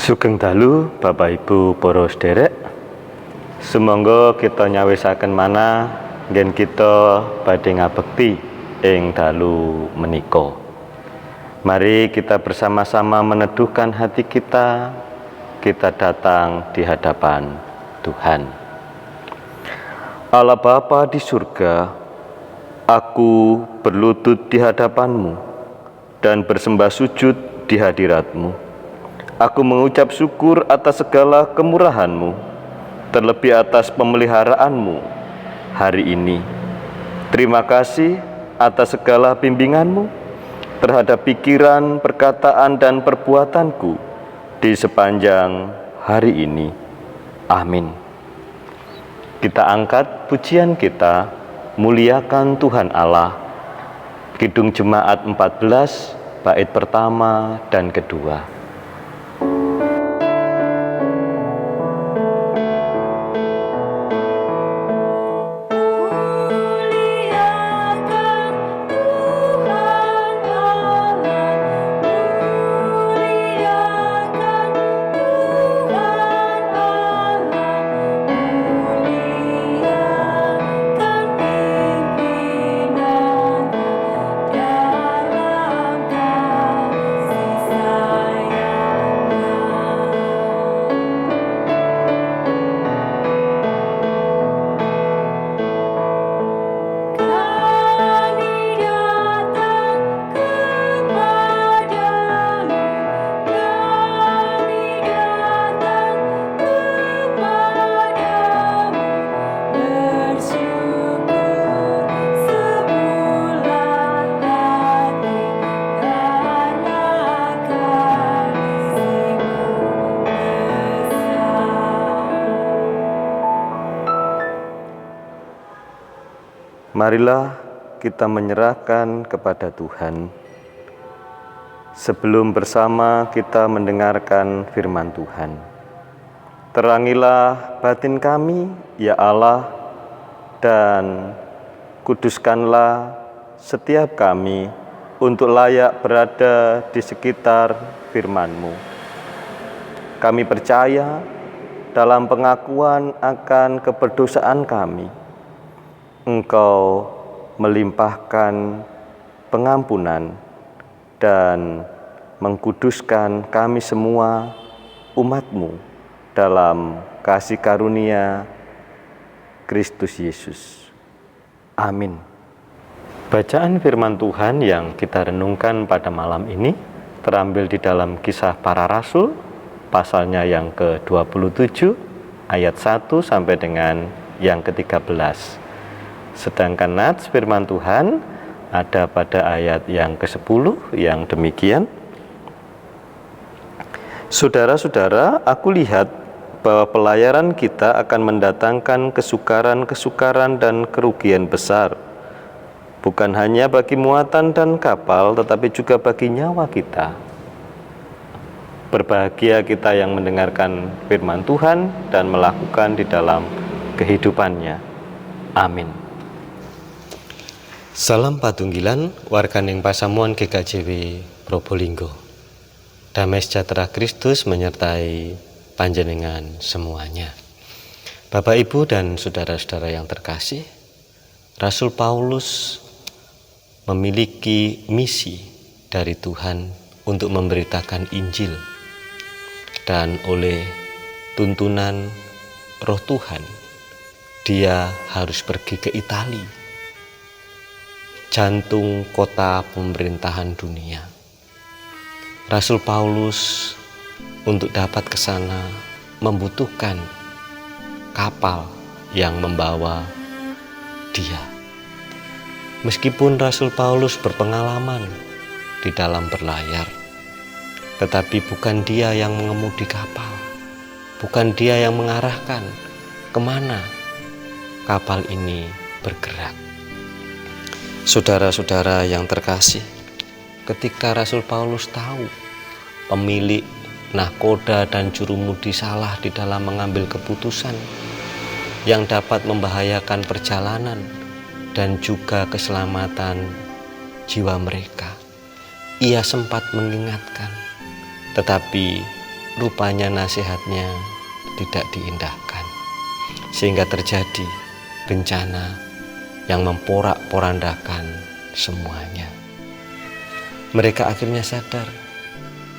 Sugeng dalu Bapak Ibu para sederek. Sumangga kita nyawisaken manah nggen kita badhe ngabekti ing dalu menika. Mari kita bersama-sama meneduhkan hati kita datang di hadapan Tuhan. Allah Bapa di surga, aku berlutut di hadapan-Mu dan bersembah sujud di hadirat-Mu. Aku mengucap syukur atas segala kemurahan-Mu, terlebih atas pemeliharaan-Mu hari ini. Terima kasih atas segala bimbingan-Mu terhadap pikiran, perkataan, dan perbuatanku di sepanjang hari ini. Amin. Kita angkat pujian kita, muliakan Tuhan Allah. Kidung Jemaat 14, bait pertama dan kedua. Marilah kita menyerahkan kepada Tuhan. Sebelum bersama kita mendengarkan firman Tuhan. Terangilah batin kami, ya Allah, dan kuduskanlah setiap kami untuk layak berada di sekitar firman-Mu. Kami percaya dalam pengakuan akan keberdosaan kami, Engkau melimpahkan pengampunan dan mengkuduskan kami semua umat-Mu dalam kasih karunia Kristus Yesus. Amin. Bacaan firman Tuhan yang kita renungkan pada malam ini terambil di dalam Kisah Para Rasul, pasalnya yang ke-27, ayat 1 sampai dengan yang ke-13. Sedangkan nats firman Tuhan ada pada ayat yang ke-10 yang demikian. Saudara-saudara, aku lihat bahwa pelayaran kita akan mendatangkan kesukaran-kesukaran dan kerugian besar. Bukan hanya bagi muatan dan kapal, tetapi juga bagi nyawa kita. Berbahagia kita yang mendengarkan firman Tuhan dan melakukan di dalam kehidupannya. Amin. Salam patunggilan warganing pasamuan GKJW Probolinggo. Damai sejahtera Kristus menyertai panjenengan semuanya. Bapak, Ibu, dan saudara-saudara yang terkasih, Rasul Paulus memiliki misi dari Tuhan untuk memberitakan Injil. Dan oleh tuntunan Roh Tuhan, dia harus pergi ke Italia, jantung kota pemerintahan dunia. Rasul Paulus untuk dapat ke sana membutuhkan kapal yang membawa dia. Meskipun Rasul Paulus berpengalaman di dalam berlayar, tetapi bukan dia yang mengemudi kapal, bukan dia yang mengarahkan kemana kapal ini bergerak. Saudara-saudara yang terkasih, ketika Rasul Paulus tahu pemilik nahkoda dan jurumudi salah di dalam mengambil keputusan yang dapat membahayakan perjalanan dan juga keselamatan jiwa mereka, ia sempat mengingatkan, tetapi rupanya nasihatnya tidak diindahkan, sehingga terjadi bencana yang memporak-porandakan semuanya. Mereka akhirnya sadar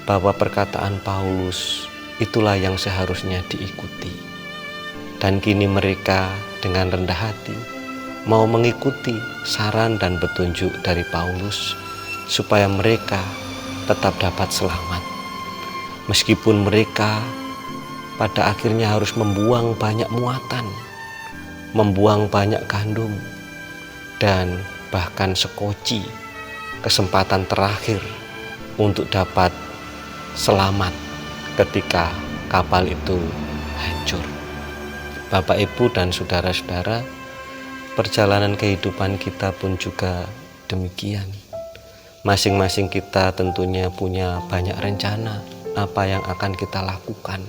bahwa perkataan Paulus itulah yang seharusnya diikuti. Dan kini mereka dengan rendah hati mau mengikuti saran dan petunjuk dari Paulus supaya mereka tetap dapat selamat. Meskipun mereka pada akhirnya harus membuang banyak muatan, membuang banyak gandum, dan bahkan sekoci kesempatan terakhir untuk dapat selamat ketika kapal itu hancur. Bapak, Ibu, dan saudara-saudara, perjalanan kehidupan kita pun juga demikian. Masing-masing kita tentunya punya banyak rencana apa yang akan kita lakukan.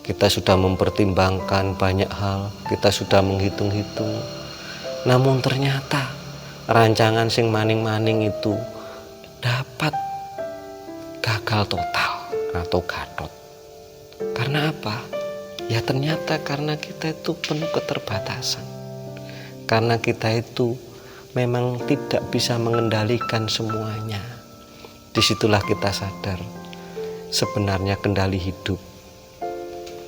Kita sudah mempertimbangkan banyak hal, kita sudah menghitung-hitung. Namun ternyata rancangan sing maning-maning itu dapat gagal total atau gatot. Karena apa? Ya ternyata karena kita itu penuh keterbatasan. Karena kita itu memang tidak bisa mengendalikan semuanya. Disitulah kita sadar sebenarnya kendali hidup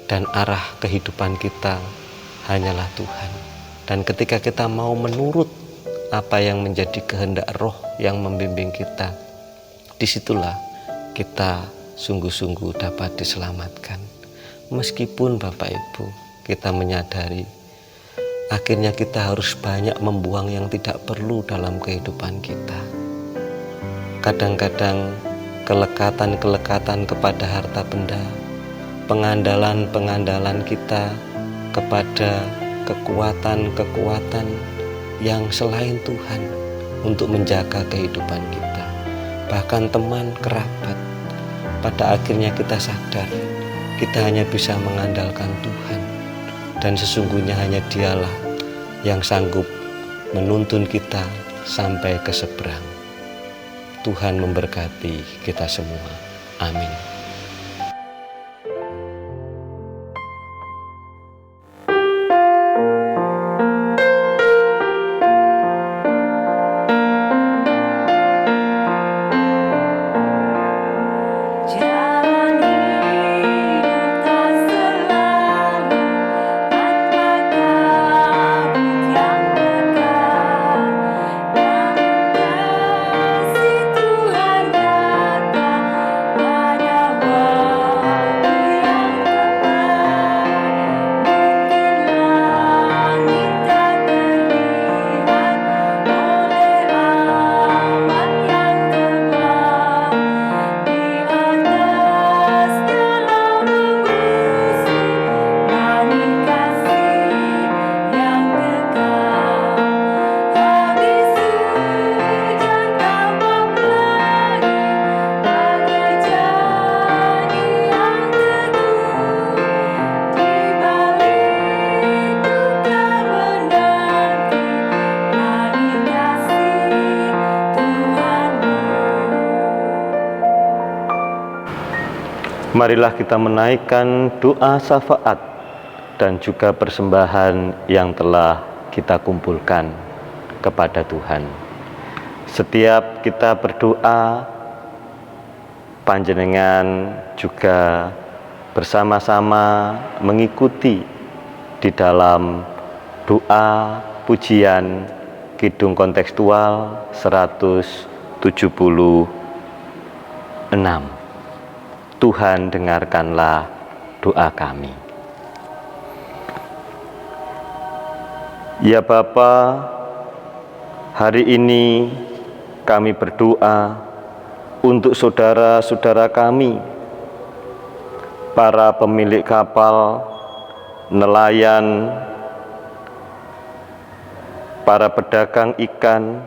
dan arah kehidupan kita hanyalah Tuhan. Dan ketika kita mau menurut apa yang menjadi kehendak Roh yang membimbing kita, disitulah kita sungguh-sungguh dapat diselamatkan. Meskipun Bapak Ibu kita menyadari akhirnya kita harus banyak membuang yang tidak perlu dalam kehidupan kita. Kadang-kadang kelekatan-kelekatan kepada harta benda, pengandalan-pengandalan kita kepada kekuatan-kekuatan yang selain Tuhan untuk menjaga kehidupan kita. Bahkan teman, kerabat, pada akhirnya kita sadar kita hanya bisa mengandalkan Tuhan, dan sesungguhnya hanya Dialah yang sanggup menuntun kita sampai ke seberang. Tuhan memberkati kita semua. Amin. Marilah kita menaikkan doa syafaat dan juga persembahan yang telah kita kumpulkan kepada Tuhan. Setiap kita berdoa, panjenengan juga bersama-sama mengikuti di dalam doa pujian Kidung Kontekstual 176. Tuhan, dengarkanlah doa kami. Ya Bapa, hari ini kami berdoa untuk saudara-saudara kami, para pemilik kapal, nelayan, para pedagang ikan,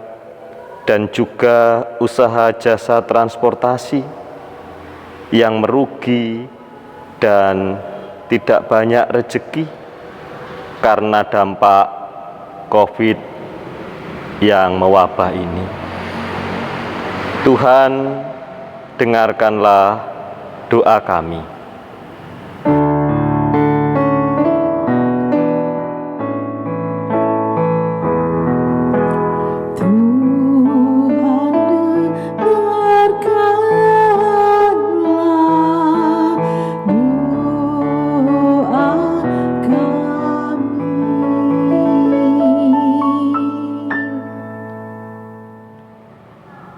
dan juga usaha jasa transportasi yang merugi dan tidak banyak rezeki karena dampak COVID yang mewabah ini. Tuhan, dengarkanlah doa kami.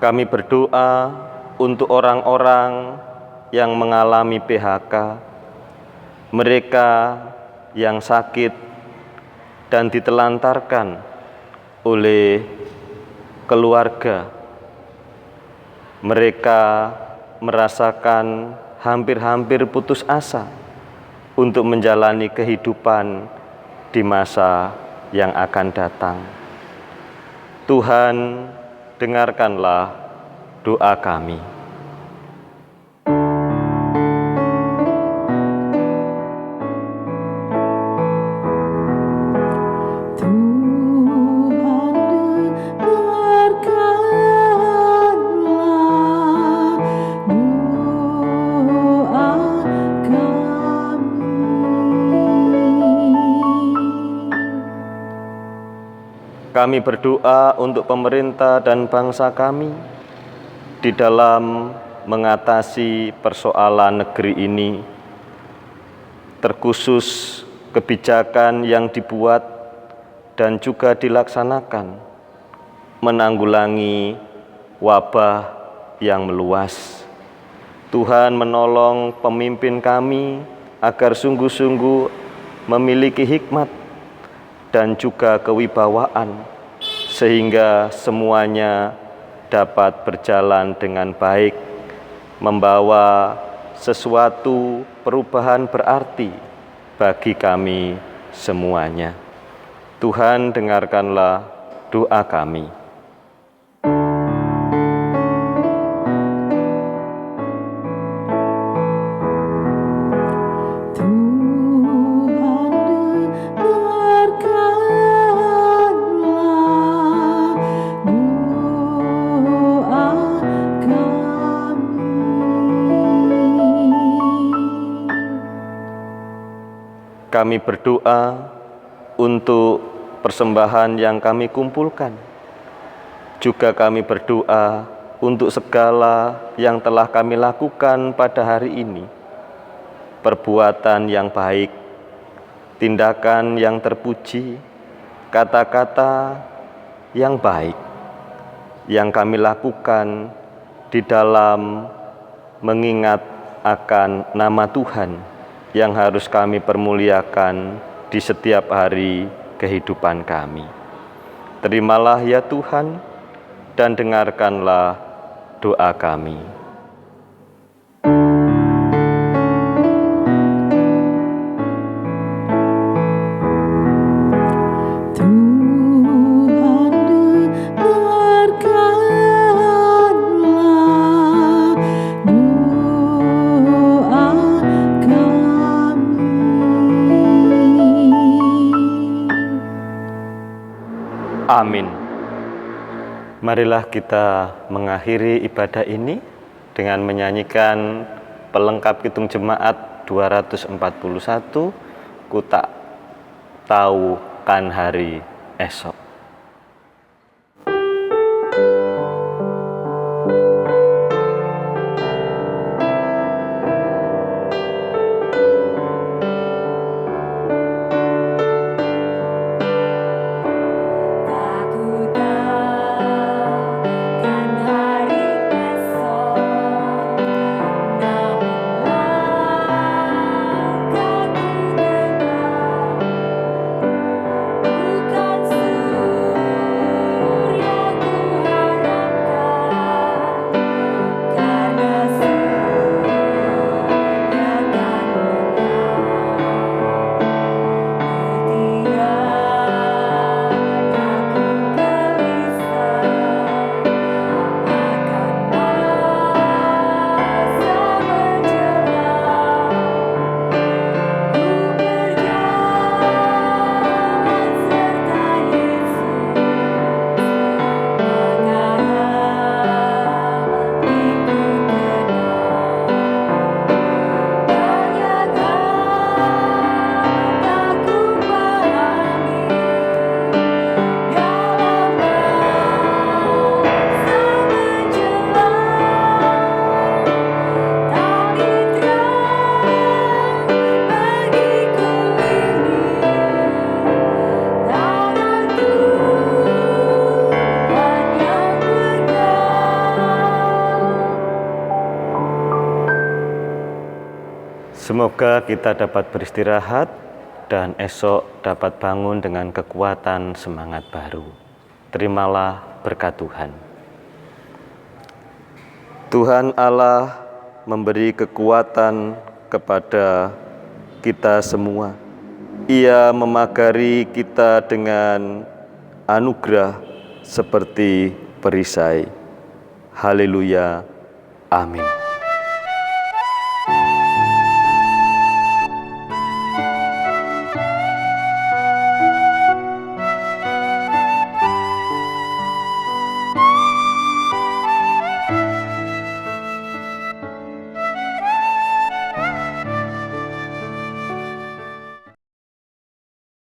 Kami berdoa untuk orang-orang yang mengalami PHK, mereka yang sakit dan ditelantarkan oleh keluarga. Mereka merasakan hampir-hampir putus asa untuk menjalani kehidupan di masa yang akan datang. Tuhan, dengarkanlah doa kami. Kami berdoa untuk pemerintah dan bangsa kami di dalam mengatasi persoalan negeri ini, terkhusus kebijakan yang dibuat dan juga dilaksanakan menanggulangi wabah yang meluas. Tuhan menolong pemimpin kami agar sungguh-sungguh memiliki hikmat dan juga kewibawaan, sehingga semuanya dapat berjalan dengan baik, membawa sesuatu perubahan berarti bagi kami semuanya. Tuhan, dengarkanlah doa kami. Kami berdoa untuk persembahan yang kami kumpulkan. Juga kami berdoa untuk segala yang telah kami lakukan pada hari ini. Perbuatan yang baik, tindakan yang terpuji, kata-kata yang baik yang kami lakukan di dalam mengingat akan nama Tuhan yang harus kami permuliakan di setiap hari kehidupan kami. Terimalah ya Tuhan, dan dengarkanlah doa kami. Amin. Marilah kita mengakhiri ibadah ini dengan menyanyikan pelengkap Kidung Jemaat 241, Ku tak tahu kan hari esok. Bukan Semoga kita dapat beristirahat dan esok dapat bangun dengan kekuatan semangat baru. Terimalah berkat Tuhan. Tuhan Allah memberi kekuatan kepada kita semua. Ia memagari kita dengan anugerah seperti perisai. Haleluya. Amin.